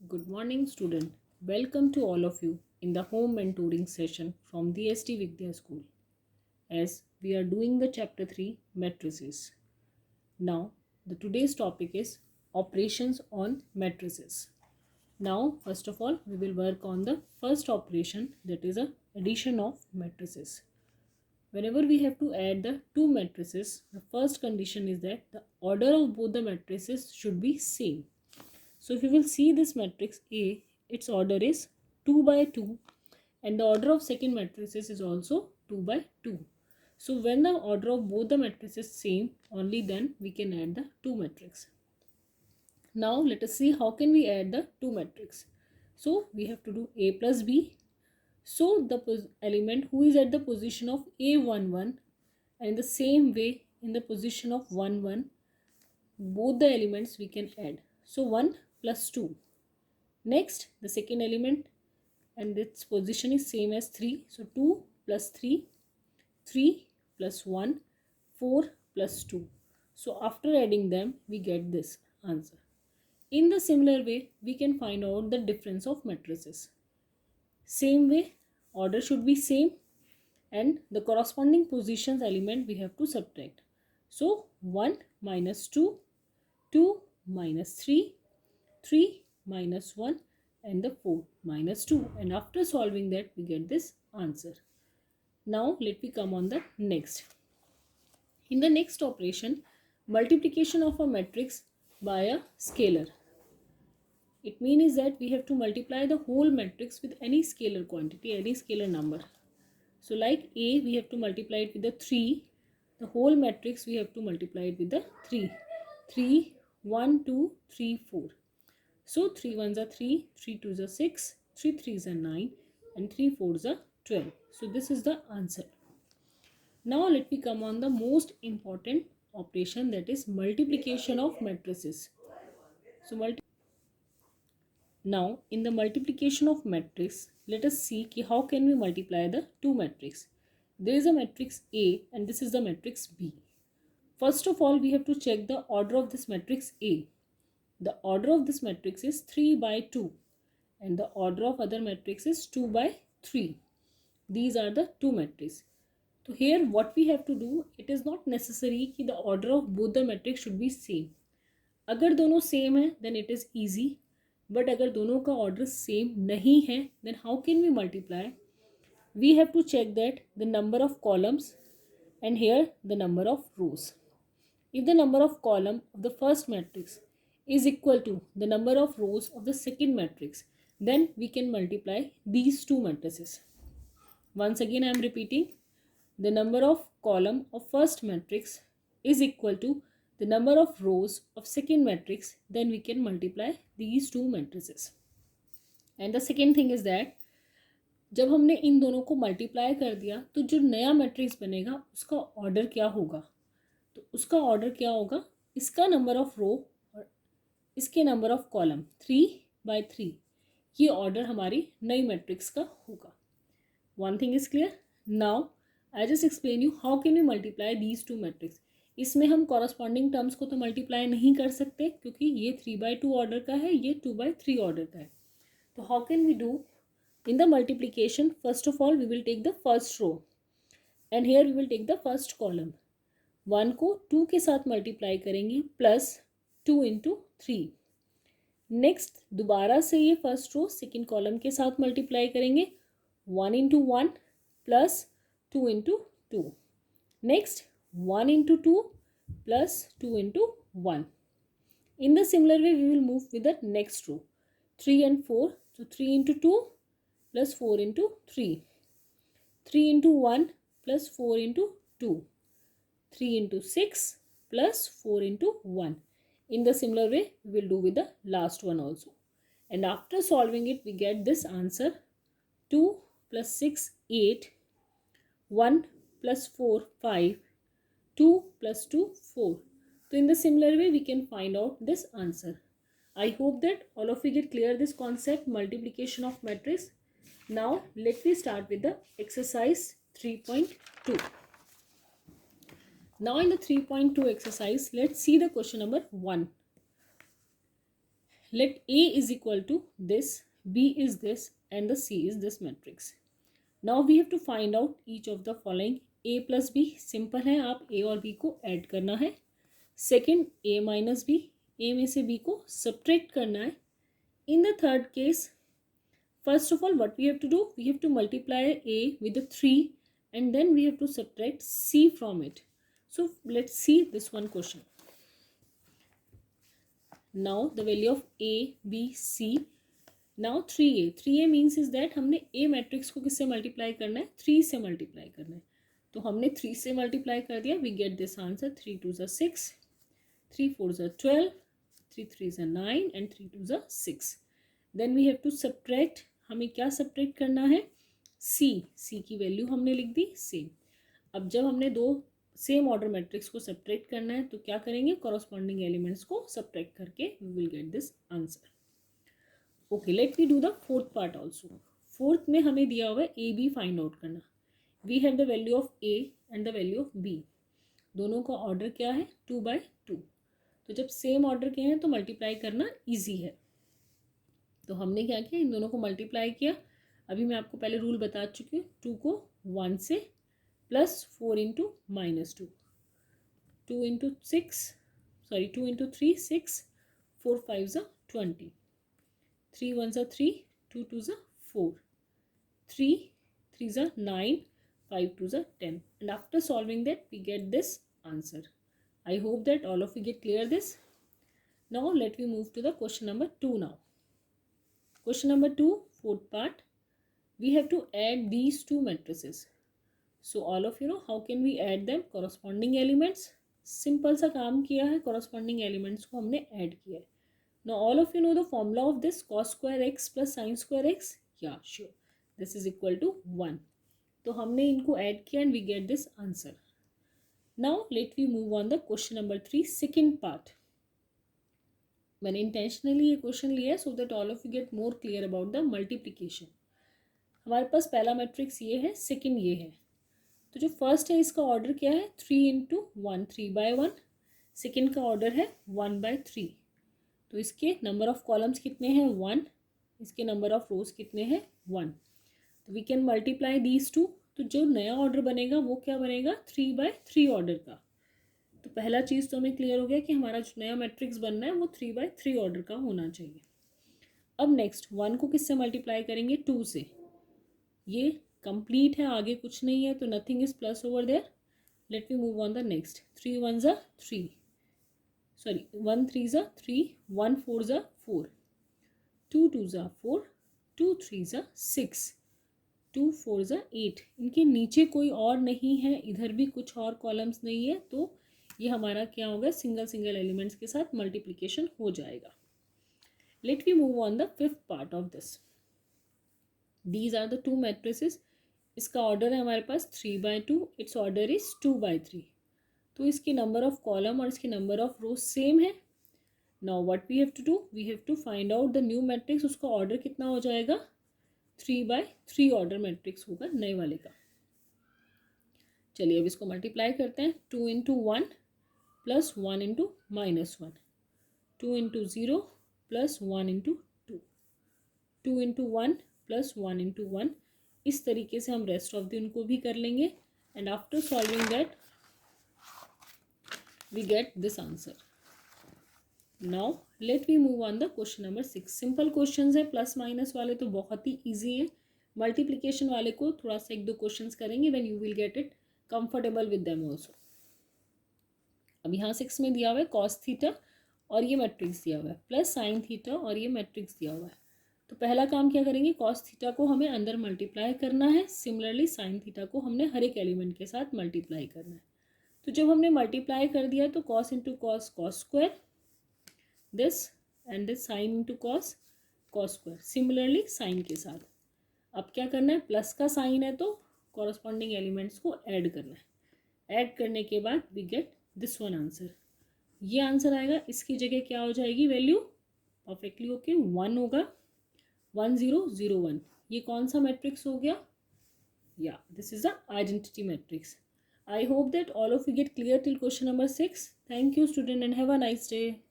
Good morning, student. Welcome to all of you in the home mentoring session from the ST Vidya School. As we are doing the chapter 3 matrices. Now, the today's topic is operations on matrices. Now, first of all, we will work on the first operation, that is a addition of matrices. Whenever we have to add the two matrices, the first condition is that the order of both the matrices should be same. So if you will see this matrix A, its order is 2 by 2 and the order of second matrix is also 2 by 2. So when the order of both the matrices is same, only then we can add the two matrix. Now let us see how can we add the two matrix. So we have to do A plus B. So the element who is at the position of A11 and in the same way in the position of 1 1, both the elements we can add. So 1 plus 2. Next, the second element and its position is same as 3. So 2 plus 3, 3 plus 1, 4 plus 2. So after adding them, we get this answer. In the similar way, we can find out the difference of matrices. Same way, order should be same and the corresponding positions element we have to subtract. So 1 minus 2, 2 minus 3, 3 minus 1 and the 4 minus 2, and after solving that we get this answer. Now let me come on the next. In the next operation, multiplication of a matrix by a scalar. It means that we have to multiply the whole matrix with any scalar quantity, any scalar number. So like A, we have to multiply it with the 3. The whole matrix we have to multiply it with the 3. 3, 1, 2, 3, 4. So 3 ones are 3, 3 twos are 6, 3 threes are 9 and 3 fours are 12. So this is the answer. Now let me come on the most important operation, that is multiplication of matrices. So now in the multiplication of matrix, let us see how can we multiply the two matrix. There is a matrix A and this is the matrix B. First of all, we have to check the order of this matrix A. The order of this matrix is 3 by 2 and the order of other matrix is 2 by 3. These are the two matrices. So here what we have to do, it is not necessary that the order of both the matrix should be same. अगर दोनों same है then it is easy, but अगर दोनों का order same नहीं है then how can we multiply? We have to check that the number of columns and here the number of rows. If the number of column of the first matrix is equal to the number of rows of the second matrix, then we can multiply these two matrices. Once again I am repeating, the number of column of first matrix is equal to the number of rows of second matrix, then we can multiply these two matrices. And the second thing is that जब हमने इन दोनों को multiply कर दिया तो जो नया matrix बनेगा उसका ऑर्डर क्या होगा? तो उसका ऑर्डर क्या होगा, इसका नंबर ऑफ रो और इसके नंबर ऑफ कॉलम 3 by 3, ये ऑर्डर हमारी नई मैट्रिक्स का होगा. One thing is clear. Now I just explain you how can you multiply these two matrix. इसमें हम कॉरस्पॉन्डिंग टर्म्स को तो मल्टीप्लाई नहीं कर सकते क्योंकि ये 3 by 2 ऑर्डर का है, ये 2 by 3 ऑर्डर का है. तो how can we do? In the multiplication, first of all we will take the first row and here we will take the first column. 1 को 2 के साथ मल्टीप्लाई करेंगे प्लस 2 into 3. नेक्स्ट दोबारा से ये फर्स्ट रो सेकेंड कॉलम के साथ multiply करेंगे 1 into 1 plus 2 into 2. Next 1 into 2 plus 2 into 1. In the similar way we will move with the next row 3 and 4. So 3 into 2 plus 4 into 3. 3 into 1 plus 4 into 2. 3 into 6 plus 4 into 1. In the similar way, we will do with the last one also. And after solving it, we get this answer. 2 plus 6, 8. 1 plus 4, 5. 2 plus 2, 4. So in the similar way, we can find out this answer. I hope that all of you get clear this concept, multiplication of matrix. Now let me start with the exercise 3.2. Now in the 3.2 exercise, let's see the question number 1. let A is equal to this, B is this, and the C is this matrix. Now we have to find out each of the following. A plus B simple है, आप A और B को add करना है. Second A minus B, A में से B को subtract करना है. In the third case, first of all what we have to do, we have to multiply A with the 3 and then we have to subtract C from it. So let's see this one question. Now the value of A, B, C. Now 3A means is that हमने A matrix को किससे multiply करना है, 3 से multiply करना है. तो हमने 3 से मल्टीप्लाई कर दिया. We get this answer 3 2 6, 3 4 12, 3 3 9 and 3 2 6. Then we have to subtract. हमें क्या सब्ट्रैक्ट करना है, C की वैल्यू हमने लिख दी सेम. अब जब हमने दो सेम ऑर्डर मैट्रिक्स को सब्ट्रैक्ट करना है तो क्या करेंगे, कॉरस्पॉन्डिंग एलिमेंट्स को सब्ट्रैक्ट करके we will get this answer. Okay, let me do the fourth part also. Fourth में हमें दिया हुआ है ए बी फाइंड आउट करना. We have the value of A and the value of B. दोनों का ऑर्डर क्या है, 2/2. तो जब सेम ऑर्डर के हैं तो मल्टीप्लाई करना ईजी है. तो हमने क्या किया, इन दोनों को मल्टीप्लाई किया. अभी मैं आपको पहले रूल बता चुकी हूँ. 2 को 1 से plus 4 into -2, 2 into 6, sorry 2 into 3 6, 4 5 20, 3 1 3, 2 2 4, 3 3 9, 5 2 10. And after solving that we get this answer. I hope that all of you get clear this. Now let me move to the question number 2 now. Question number 2, fourth part. We have to add these two matrices. So all of you know how can we add them, corresponding elements. Simple सा काम किया है, corresponding elements को हमने add किया है. Now all of you know the formula of this, cos square x plus sin square x. Yeah, sure. This is equal to 1. तो हमने इनको ऐड किया and we get this answer. Now let we move on the question number 3, second part. मैंने intentionally ये question लिया है so that all of you get more clear about the multiplication. हमारे पास पहला मैट्रिक्स ये है, सेकंड ये है. तो जो फर्स्ट है इसका ऑर्डर क्या है, 3 इंटू 1, 3/1. सेकेंड का ऑर्डर है 1/3. तो इसके नंबर ऑफ कॉलम्स कितने हैं, 1. इसके नंबर ऑफ रोज कितने हैं, 1. तो we can multiply these two. तो जो नया ऑर्डर बनेगा वो क्या बनेगा, 3/3 ऑर्डर का. तो पहला चीज़ तो हमें क्लियर हो गया कि हमारा जो नया मैट्रिक्स बनना है वो 3/3 ऑर्डर का होना चाहिए. अब नेक्स्ट 1 को किससे मल्टीप्लाई करेंगे, 2 से. ये कंप्लीट है, आगे कुछ नहीं है तो nothing is plus over there. Let me move on the next. 3 1 3, sorry 1 3 3, 1 4 4, 2 2 4, 2 3 6, 2 4 8. इनके नीचे कोई और नहीं है, इधर भी कुछ और कॉलम्स नहीं है. तो ये हमारा क्या होगा, सिंगल एलिमेंट्स के साथ मल्टीप्लिकेशन हो जाएगा. Let we move on the fifth part of this. These are the two matrices. इसका ऑर्डर है हमारे पास 3/2, इट्स ऑर्डर इज 2/3. तो इसके नंबर ऑफ कॉलम और इसके नंबर ऑफ रोज सेम है. Now what we have to do, we have to find out the new matrix. उसका order कितना हो जाएगा, 3/3 ऑर्डर मैट्रिक्स होगा नए वाले का. चलिए अब इसको मल्टीप्लाई करते हैं. 2 into 1 plus 1 into -1, 2 into 0 plus 1 into 2, 2 into 1 plus 1 into 1. इस तरीके से हम रेस्ट ऑफ द उनको भी कर लेंगे. And after solving that we get this answer. Now let we move on the question number 6. Simple question है, प्लस माइनस वाले तो बहुत ही ईजी है. मल्टीप्लिकेशन वाले को थोड़ा सा 1-2 क्वेश्चन करेंगे, then you will get it comfortable with them also. अब यहाँ 6 में दिया हुआ है कॉस थीटा और ये मैट्रिक्स दिया हुआ है, प्लस साइन थीटा और ये मैट्रिक्स दिया हुआ है. तो पहला काम क्या करेंगे, कॉस थीटा को हमें अंदर मल्टीप्लाई करना है. सिमिलरली साइन थीटा को हमने हर एक एलिमेंट के साथ मल्टीप्लाई करना है. तो जब हमने मल्टीप्लाई कर दिया तो cos into cos, cos square, this and this sine into cos, cos square. Similarly sign के साथ अब क्या करना है, प्लस का साइन है तो कॉरस्पॉन्डिंग एलिमेंट्स को ऐड करना है. ऐड करने के बाद we get this one answer. ये आंसर आएगा. इसकी जगह क्या हो जाएगी वैल्यू, परफेक्टली ओके 1 होगा, 1 0 0 1. ये कौन सा मैट्रिक्स हो गया, या this is the identity matrix. I hope that all of you get clear till question number 6. Thank you student and have a nice day.